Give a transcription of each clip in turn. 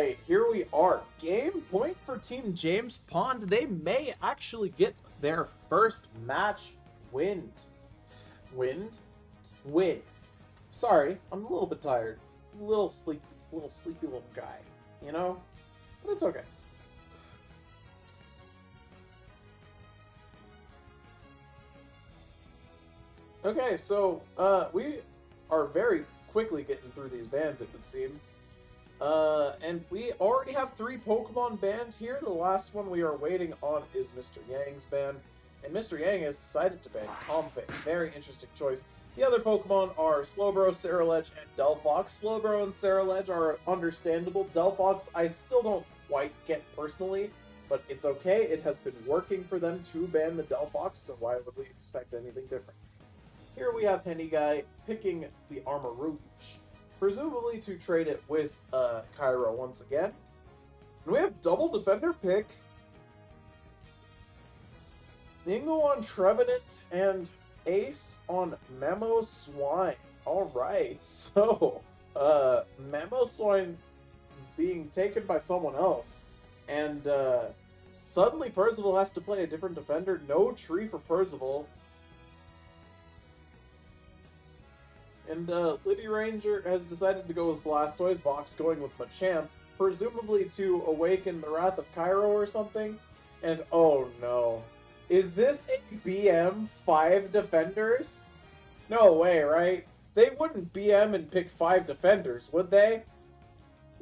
right, here we are. Game point for Team James Pond. They may actually get their first match win. Wind? Win. Sorry, I'm a little bit tired. A little sleepy little guy. You know? But it's okay. Okay, so, we are very quickly getting through these bands, it would seem. And we already have 3 Pokemon banned here. The last one we are waiting on is Mr. Yang's ban. And Mr. Yang has decided to ban Comfey. Very interesting choice. The other Pokemon are Slowbro, Ceruledge, and Delphox. Slowbro and Ceruledge are understandable. Delphox I still don't quite get personally, but it's okay. It has been working for them to ban the Delphox, so why would we expect anything different? Here we have Henny picking the Armarouge, presumably to trade it with Cairo once again. And we have double defender pick. Ingo on Trevenant and Ace on Mamoswine. Alright, so Mamoswine being taken by someone else. And suddenly Percival has to play a different defender. No tree for Percival. And Liddy Ranger has decided to go with Blastoise, Vox going with Machamp, presumably to awaken the wrath of Cairo or something. And oh no. Is this a BM 5 defenders? No way, right? They wouldn't BM and pick 5 defenders, would they?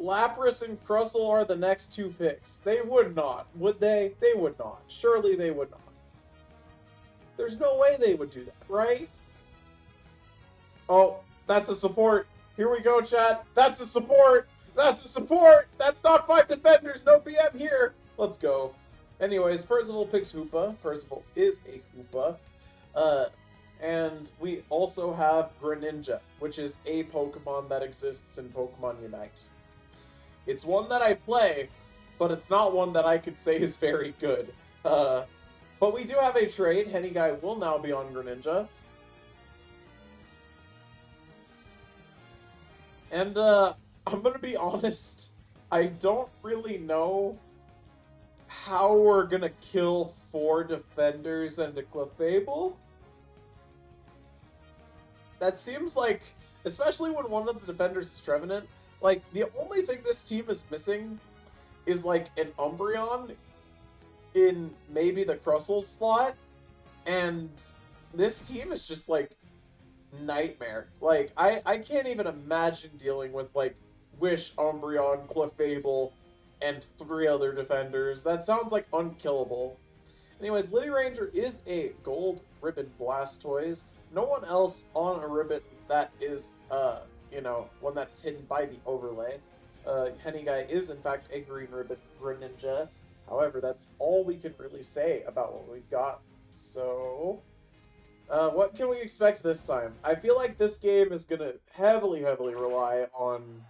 Lapras and Crustle are the next 2 picks. They would not, would they? They would not. Surely they would not. There's no way they would do that, right? Oh, that's a support. Here we go, chat. That's a support. That's a support. That's not 5 defenders. No BM here. Let's go. Anyways, Percival picks Hoopa. Percival is a Hoopa. And we also have Greninja, which is a Pokemon that exists in Pokemon Unite. It's one that I play, but it's not one that I could say is very good. But we do have a trade. Henny will now be on Greninja. And I'm gonna be honest, I don't really know how we're gonna kill 4 defenders and a Clefable. That seems like, especially when one of the defenders is Trevenant, like, the only thing this team is missing is, like, an Umbreon in maybe the Crustle slot, and this team is just, like, nightmare. Like, I can't even imagine dealing with, like, Wish, Umbreon, Clefable, and 3 other defenders. That sounds like unkillable. Anyways, Liddy Ranger is a gold ribbon Blastoise. No one else on a ribbon that is, you know, one that's hidden by the overlay. Henny is, in fact, a green ribbon Greninja. However, that's all we can really say about what we've got. So, what can we expect this time? I feel like this game is going to heavily rely on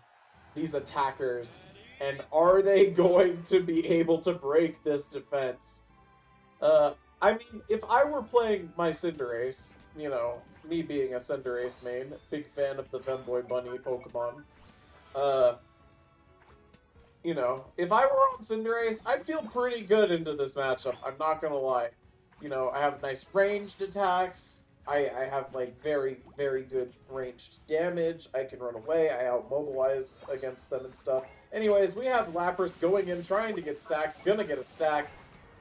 these attackers. And are they going to be able to break this defense? I mean, if I were playing my Cinderace, you know, me being a Cinderace main, big fan of the Femboy Bunny Pokemon, you know, if I were on Cinderace, I'd feel pretty good into this matchup, I'm not gonna lie. You know, I have nice ranged attacks, I have, like, very good ranged damage, I can run away, I outmobilize against them and stuff. Anyways, we have Lapras going in, trying to get stacks, gonna get a stack.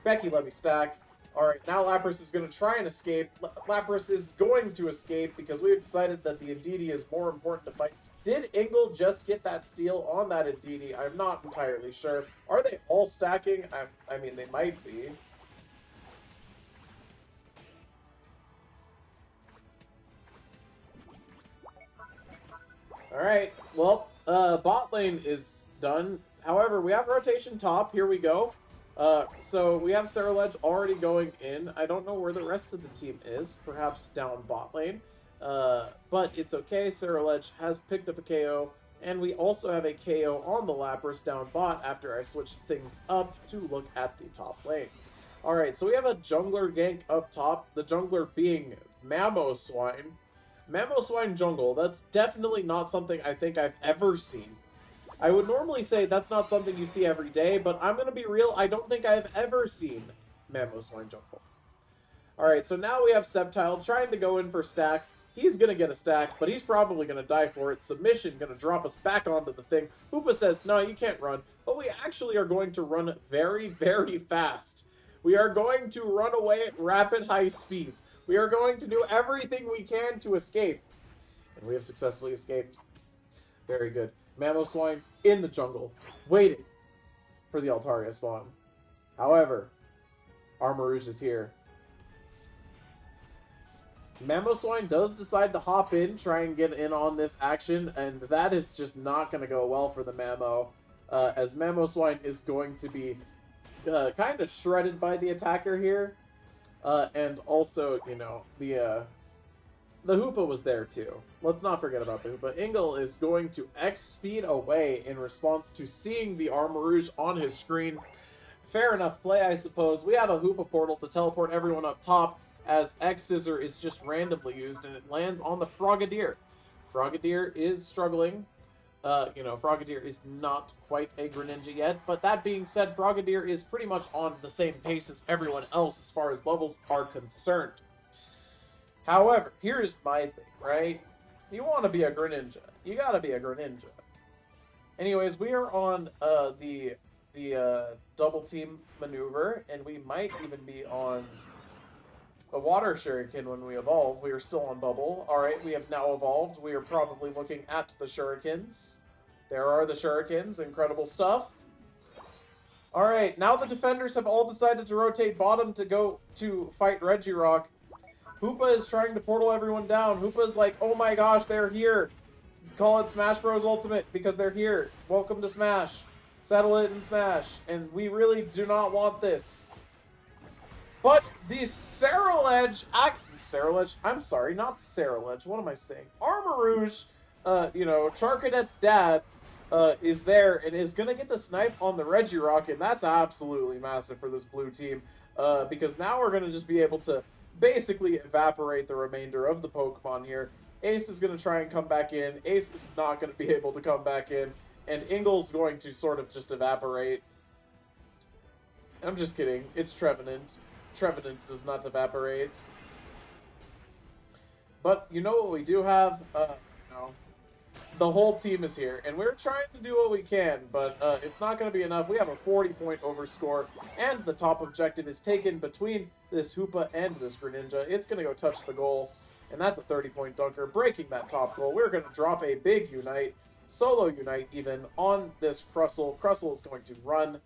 Becky, let me stack. Alright, now Lapras is gonna try and escape. Lapras is going to escape because we've decided that the Indeedee is more important to fight. Did Ingle just get that steal on that Indeedee? I'm not entirely sure. Are they all stacking? I mean, they might be. Alright, well, bot lane is done. However, we have rotation top. Here we go. So we have Ceruledge already going in. I don't know where the rest of the team is. Perhaps down bot lane. But it's okay. Ceruledge has picked up a KO. And we also have a KO on the Lapras down bot after I switched things up to look at the top lane. Alright, so we have a jungler gank up top. The jungler being Mamoswine. Mamoswine jungle. That's definitely not something I think I've ever seen. I would normally say that's not something you see every day, but I'm going to be real, I don't think I've ever seen Mamoswine jungle. Alright, so now we have Sceptile trying to go in for stacks. He's going to get a stack, but he's probably going to die for it. Submission going to drop us back onto the thing. Hoopa says, no, you can't run. But we actually are going to run very, very fast. We are going to run away at rapid high speeds. We are going to do everything we can to escape. And we have successfully escaped. Very good. Mamoswine in the jungle, waiting for the Altaria spawn. However, Armarouge is here. Mamoswine does decide to hop in, try and get in on this action, and that is just not going to go well for the Mamo, as Mamoswine is going to be kind of shredded by the attacker here, and also, you know, the Hoopa was there too. Let's not forget about the Hoopa. Ingle is going to X speed away in response to seeing the Armarouge on his screen. Fair enough play, I suppose. We have a Hoopa portal to teleport everyone up top, as X-Scissor is just randomly used, and it lands on the Frogadier. Frogadier is struggling. You know, Frogadier is not quite a Greninja yet, but that being said, Frogadier is pretty much on the same pace as everyone else as far as levels are concerned. However, here's my thing, right? You want to be a Greninja. You gotta be a Greninja. Anyways, we are on the double team maneuver, and we might even be on a water shuriken when we evolve. We are still on bubble. Alright, we have now evolved. We are probably looking at the shurikens. There are the shurikens. Incredible stuff. Alright, now the defenders have all decided to rotate bottom to go to fight Regirock. Hoopa is trying to portal everyone down. Hoopa's like, oh my gosh, they're here. Call it Smash Bros. Ultimate because they're here. Welcome to Smash. Settle it in Smash. And we really do not want this. But the Ceruledge, I'm sorry, not Ceruledge, what am I saying? Armarouge, you know, Charcadet's dad, is there and is going to get the snipe on the Regirock, and that's absolutely massive for this blue team, because now we're going to just be able to basically evaporate the remainder of the Pokemon here. Ace is going to try and come back in, Ace is not going to be able to come back in, and Ingle's going to sort of just evaporate. I'm just kidding, it's Trevenant. Trevenant does not evaporate. But you know what we do have? You know, the whole team is here, and we're trying to do what we can, but it's not going to be enough. We have a 40-point overscore, and the top objective is taken between this Hoopa and this Greninja. It's going to go touch the goal, and that's a 30-point dunker, breaking that top goal. We're going to drop a big Unite, solo Unite even, on this Crustle. Crustle is going to run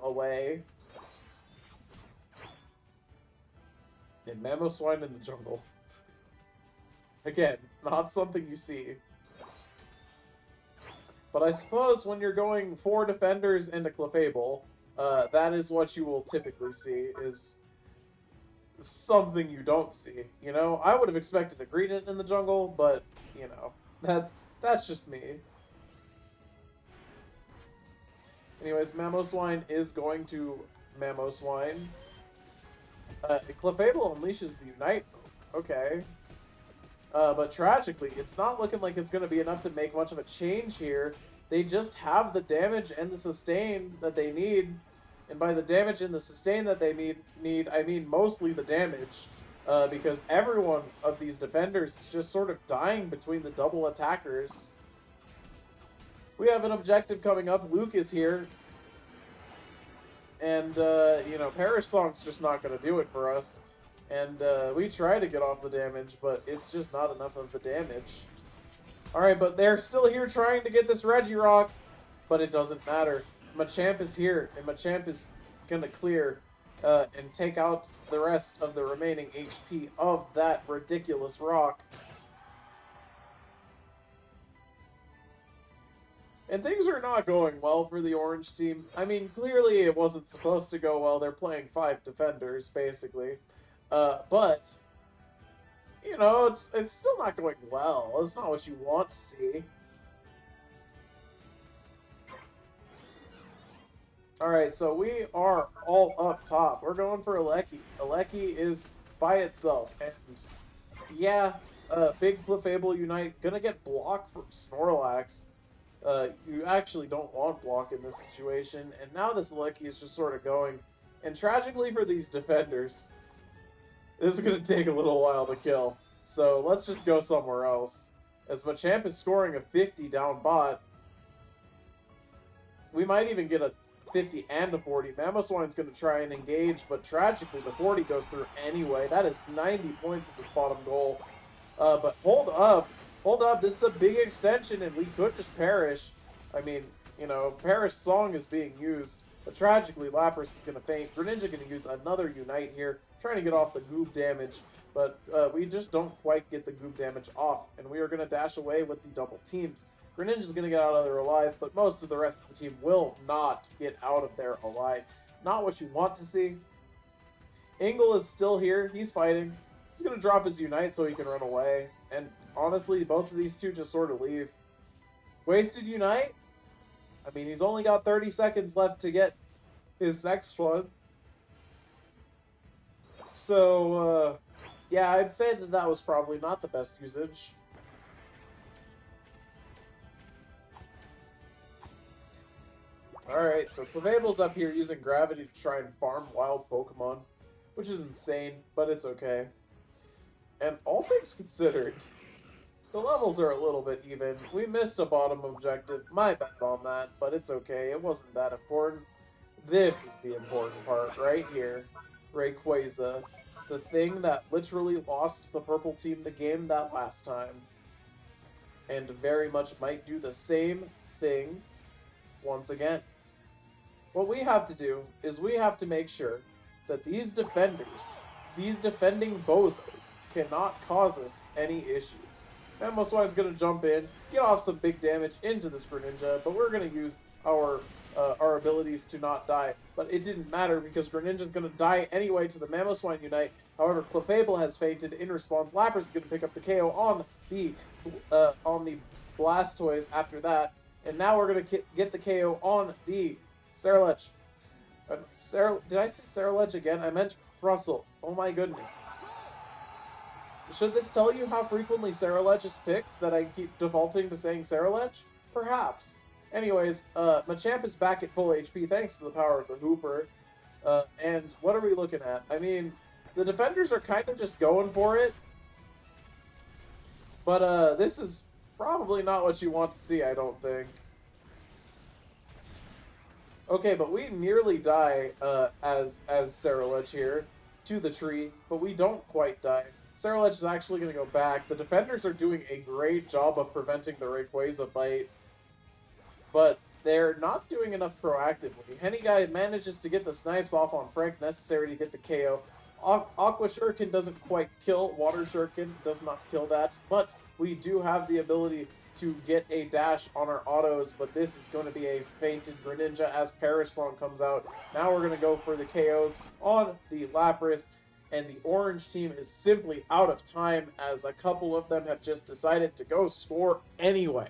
away. And Mamoswine in the jungle. Again, not something you see. But I suppose when you're going 4 defenders and a Clefable, that is what you will typically see, is something you don't see. You know, I would have expected a Greedent in the jungle, but, you know, that's just me. Anyways, Mamoswine is going to Mamoswine. Clefable unleashes the Unite. Okay. But tragically, it's not looking like it's going to be enough to make much of a change here. They just have the damage and the sustain that they need. And by the damage and the sustain that they need, I mean mostly the damage. Because every one of these defenders is just sort of dying between the double attackers. We have an objective coming up. Luke is here. And, you know, Perish Song's just not going to do it for us. And we try to get off the damage, but it's just not enough of the damage. Alright, but they're still here trying to get this Regirock, but it doesn't matter. Machamp is here, and Machamp is going to clear and take out the rest of the remaining HP of that ridiculous rock. And things are not going well for the orange team. I mean, clearly it wasn't supposed to go well. They're playing 5 defenders, basically. But, you know, it's still not going well. It's not what you want to see. Alright, so we are all up top. We're going for Alecki. Alecki is by itself. And, yeah, Big Clefable Unite gonna get blocked from Snorlax. You actually don't want block in this situation, and now this Lucky is just sort of going. And tragically for these defenders, this is gonna take a little while to kill. So let's just go somewhere else. As Machamp is scoring a 50 down bot, we might even get a 50 and a 40. Mamoswine's going to try and engage, but tragically the 40 goes through anyway. That is 90 points at this bottom goal. But hold up. Hold up. This is a big extension, and we could just perish. I mean, you know, Perish Song is being used, but tragically Lapras is going to faint. Greninja going to use another Unite here, trying to get off the Goob damage, but we just don't quite get the Goob damage off, and we are going to dash away with the double teams. Greninja's going to get out of there alive, but most of the rest of the team will not get out of there alive. Not what you want to see. Ingle is still here. He's fighting. He's going to drop his Unite so he can run away. And honestly, both of these two just sort of leave. Wasted Unite? I mean, he's only got 30 seconds left to get his next one. So, yeah, I'd say that that was probably not the best usage. Alright, so Clefable's up here using Gravity to try and farm wild Pokemon, which is insane, but it's okay. And all things considered, the levels are a little bit even. We missed a bottom objective, my bad on that, but it's okay, it wasn't that important. This is the important part, right here. Rayquaza, the thing that literally lost the purple team the game that last time. And very much might do the same thing once again. What we have to do is we have to make sure that these defenders, these defending bozos, cannot cause us any issues. Mamoswine's going to jump in, get off some big damage into this Greninja, but we're going to use our abilities to not die. But it didn't matter because Greninja's going to die anyway to the Mamoswine Unite. However, Clefable has fainted. In response, Lapras is going to pick up the KO on the Blastoise after that. And now we're going to get the KO on the Ceruledge. Did I say Ceruledge again? I meant Crustle. Oh my goodness. Should this tell you how frequently Ceruledge is picked, that I keep defaulting to saying Ceruledge? Perhaps. Anyways, Machamp is back at full HP thanks to the power of the Hooper. And what are we looking at? I mean, the defenders are kind of just going for it. But this is probably not what you want to see, I don't think. Okay, but we nearly die as Ceruledge here to the tree, but we don't quite die. Ceruledge is actually going to go back. The defenders are doing a great job of preventing the Rayquaza bite, but they're not doing enough proactively. Hennigai manages to get the snipes off on Frank, necessary to get the KO. Aqua Shuriken doesn't quite kill. Water Shuriken does not kill that, but we do have the ability to get a dash on our autos, but this is going to be a fainted Greninja as Perish Song comes out. Now we're going to go for the KOs on the Lapras, and the orange team is simply out of time as a couple of them have just decided to go score anyway.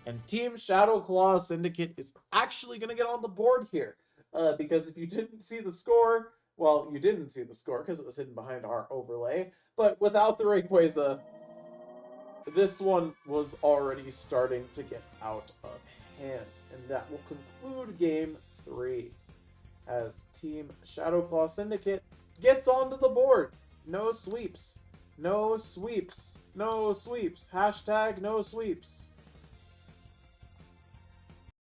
And Team Shadow Claw Syndicate is actually going to get on the board here, because if you didn't see the score, well, you didn't see the score because it was hidden behind our overlay, but without the Rayquaza, this one was already starting to get out of hand. And that will conclude Game 3 as Team Shadow Claw Syndicate gets onto the board. No sweeps. No sweeps. No sweeps. Hashtag no sweeps.